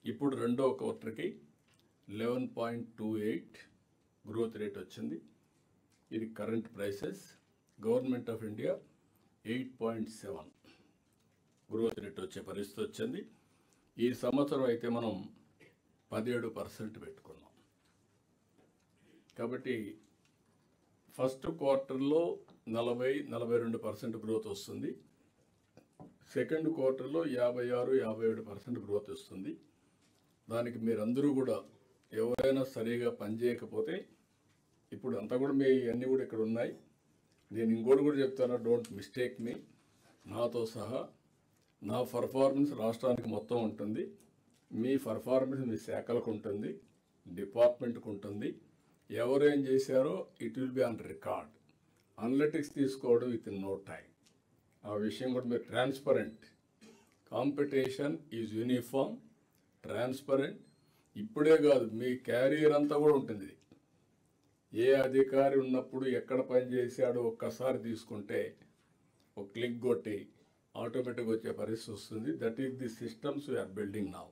ఇప్పుడు రెండో క్వార్టర్కి 11.28 growth rate వచ్చింది. ఇది current prices. Government of India 8.7 growth rate వచ్చే పరిస్థితి వచ్చింది. ఈ సంవత్సరం అయితే మనం 17% పెట్టుకున్నాం. కాబట్టి ఫస్ట్ క్వార్టర్లో 40-42% గ్రోత్ వస్తుంది. సెకండ్ క్వార్టర్లో 56-57% గ్రోత్ వస్తుంది. దానికి మీరందరూ కూడా ఎవరైనా సరిగా పనిచేయకపోతే, ఇప్పుడు అంతా కూడా మీ అన్నీ కూడా ఇక్కడ ఉన్నాయి. నేను ఇంకోటి కూడా చెప్తాను, డోంట్ మిస్టేక్ మీ. నాతో సహా నా పర్ఫార్మెన్స్ రాష్ట్రానికి మొత్తం ఉంటుంది, మీ పర్ఫార్మెన్స్ మీ శాఖలకు ఉంటుంది, డిపార్ట్మెంట్కి ఉంటుంది. ఎవరేం చేశారో it will be on record. Analytics తీసుకోవడం విత్ ఇన్ నో టైం. ఆ విషయం కూడా మీరు transparent. Competition is uniform, transparent. ఇప్పుడే కాదు, మీ క్యారియర్ అంతా కూడా ఉంటుంది. ఏ అధికారి ఉన్నప్పుడు ఎక్కడ పని చేశాడో ఒక్కసారి తీసుకుంటే ఒక క్లిక్ కొట్టి ఆటోమేటిక్గా వచ్చే పరిస్థితి వస్తుంది. That is the systems we're building now.